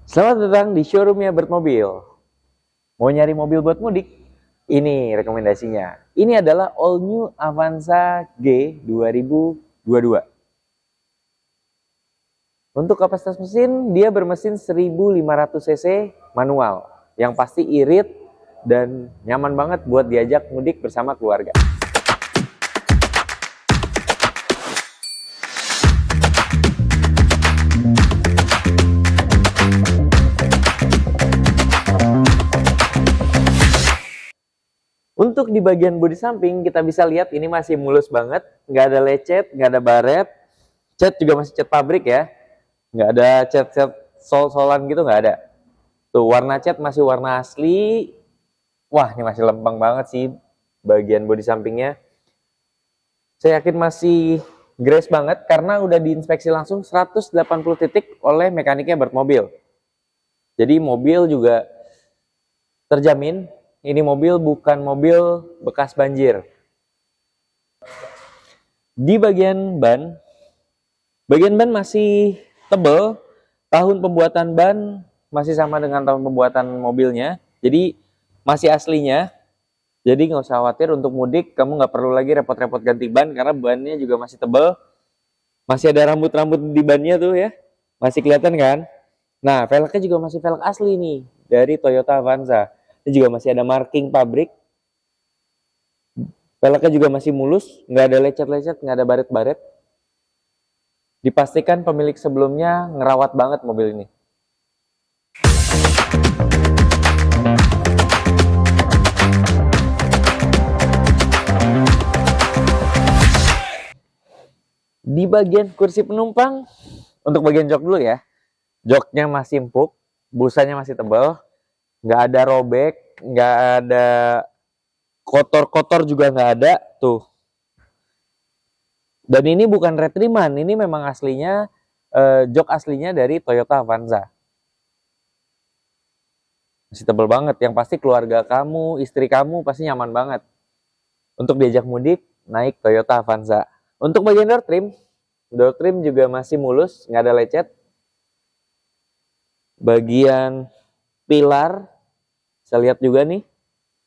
Selamat datang di showroomnya Bert Mobil. Mau nyari mobil buat mudik? Ini rekomendasinya. Ini adalah all new Avanza G 2022. Untuk kapasitas mesin, dia bermesin 1500 cc manual. Yang pasti irit dan nyaman banget buat diajak mudik bersama keluarga. Untuk di bagian bodi samping kita bisa lihat ini masih mulus banget, nggak ada lecet, nggak ada baret, cat juga masih cat pabrik ya, nggak ada cat-cat sol-solan gitu, nggak ada. Tuh warna cat masih warna asli. Wah, ini masih lempeng banget sih bagian bodi sampingnya. Saya yakin masih grace banget karena udah diinspeksi langsung 180 titik oleh mekaniknya Bert Mobil. Jadi mobil juga terjamin ini mobil bukan mobil bekas banjir. Di bagian ban masih tebal. Tahun pembuatan ban masih sama dengan tahun pembuatan mobilnya. Jadi masih aslinya. Jadi nggak usah khawatir untuk mudik. Kamu nggak perlu lagi repot-repot ganti ban karena bannya juga masih tebal. Masih ada rambut-rambut di bannya tuh ya. Masih kelihatan kan? Nah, velgnya juga masih velg asli nih dari Toyota Avanza. Ini juga masih ada marking pabrik. Velgnya juga masih mulus, nggak ada lecet-lecet, nggak ada baret-baret. Dipastikan pemilik sebelumnya ngerawat banget mobil ini. Di bagian kursi penumpang, untuk bagian jok dulu ya. Joknya masih empuk, busanya masih tebal, nggak ada robek, nggak ada kotor-kotor juga nggak ada tuh. Dan ini bukan retriman, ini memang aslinya jok aslinya dari Toyota Avanza. Masih tebal banget, yang pasti keluarga kamu, istri kamu pasti nyaman banget. Untuk diajak mudik, naik Toyota Avanza. Untuk bagian door trim juga masih mulus, nggak ada lecet. Bagian pilar, saya lihat juga nih,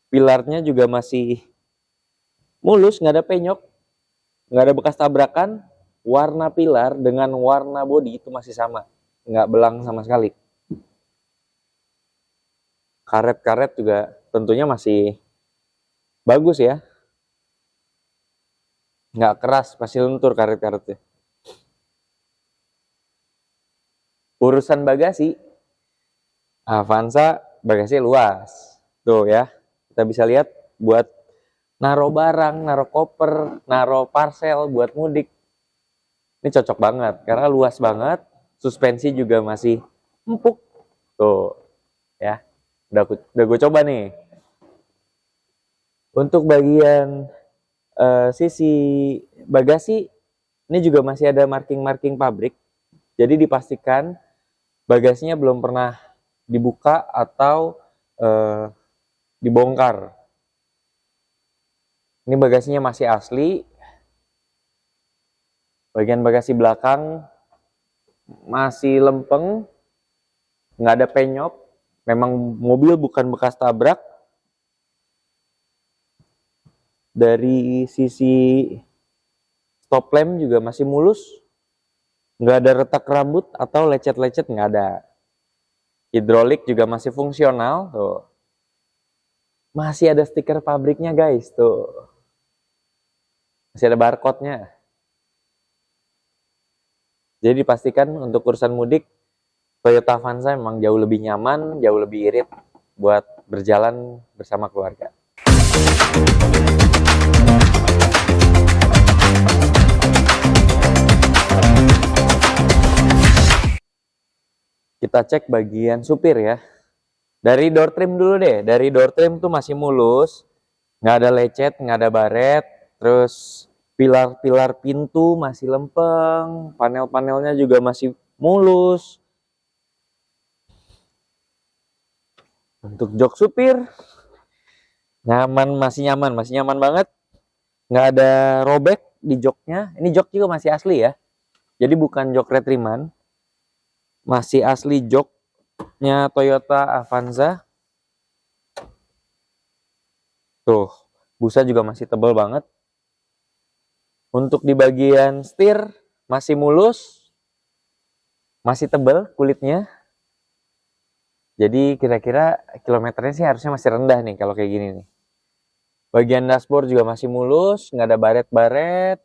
pilarnya juga masih mulus, nggak ada penyok, nggak ada bekas tabrakan. Warna pilar dengan warna bodi itu masih sama, nggak belang sama sekali. Karet-karet juga tentunya masih bagus ya, nggak keras, masih lentur karet-karetnya. Urusan bagasi, Avanza bagasi luas tuh ya, kita bisa lihat buat naro barang, naro koper, naro parcel buat mudik. Ini cocok banget karena luas banget, suspensi juga masih empuk tuh ya. Udah gue coba nih. Untuk bagian sisi bagasi ini juga masih ada marking-marking pabrik. Jadi dipastikan bagasinya belum pernah dibuka atau dibongkar. Ini bagasinya masih asli. Bagian bagasi belakang masih lempeng, nggak ada penyok. Memang mobil bukan bekas tabrak. Dari sisi stop lamp juga masih mulus, nggak ada retak rambut atau lecet-lecet, nggak ada. Hidrolik juga masih fungsional tuh. Masih ada stiker pabriknya guys tuh. Masih ada barcode-nya. Jadi dipastikan untuk urusan mudik Toyota Avanza memang jauh lebih nyaman, jauh lebih irit buat berjalan bersama keluarga. Kita cek bagian supir ya. Dari door trim dulu deh. Dari door trim tuh masih mulus, nggak ada lecet, nggak ada baret. Terus pilar-pilar pintu masih lempeng, panel-panelnya juga masih mulus. Untuk jok supir masih nyaman banget. Nggak ada robek di joknya. Ini jok juga masih asli ya. Jadi bukan jok retriman, masih asli jok. Nya Toyota Avanza. Tuh, busa juga masih tebal banget. Untuk di bagian setir masih mulus, masih tebal kulitnya. Jadi kira-kira kilometernya sih harusnya masih rendah nih kalau kayak gini nih. Bagian dashboard juga masih mulus, nggak ada baret-baret.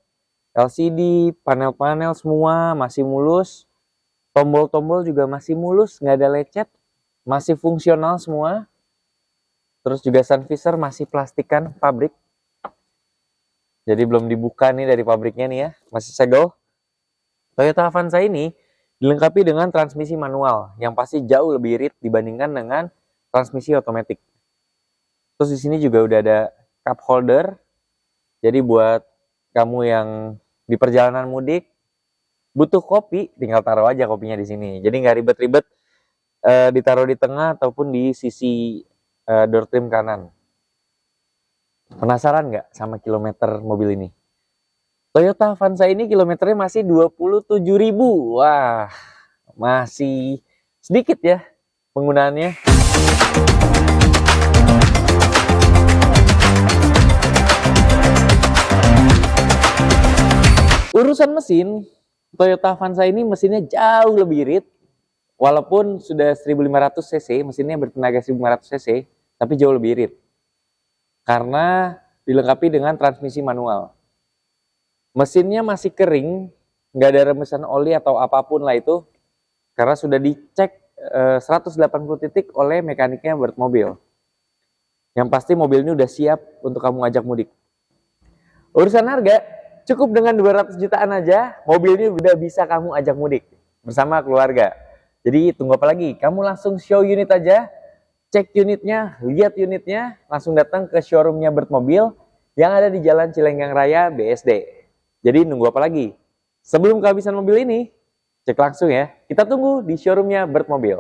LCD, panel-panel semua masih mulus. Tombol-tombol juga masih mulus, nggak ada lecet. Masih fungsional semua. Terus juga sun visor masih plastikan pabrik. Jadi belum dibuka nih dari pabriknya nih ya, masih segel. Toyota Avanza ini dilengkapi dengan transmisi manual yang pasti jauh lebih irit dibandingkan dengan transmisi otomatis. Terus di sini juga udah ada cup holder. Jadi buat kamu yang di perjalanan mudik butuh kopi, tinggal taruh aja kopinya di sini. Jadi nggak ribet-ribet ditaruh di tengah ataupun di sisi door trim kanan. Penasaran nggak sama kilometer mobil ini? Toyota Avanza ini kilometernya masih 27.000. Wah, masih sedikit ya penggunaannya. Urusan mesin, Toyota Avanza ini mesinnya jauh lebih irit. Walaupun sudah 1500 cc, mesinnya bertenaga 1500 cc, tapi jauh lebih irit. Karena dilengkapi dengan transmisi manual. Mesinnya masih kering, nggak ada remesan oli atau apapun lah itu, karena sudah dicek 180 titik oleh mekaniknya buat mobil. Yang pasti mobil ini udah siap untuk kamu ajak mudik. Urusan harga, cukup dengan 200 jutaan aja, mobil ini udah bisa kamu ajak mudik bersama keluarga. Jadi tunggu apa lagi? Kamu langsung show unit aja, cek unitnya, lihat unitnya, langsung datang ke showroomnya Bert Mobil yang ada di Jalan Cilenggang Raya BSD. Jadi nunggu apa lagi? Sebelum kehabisan mobil ini, cek langsung ya. Kita tunggu di showroomnya Bert Mobil.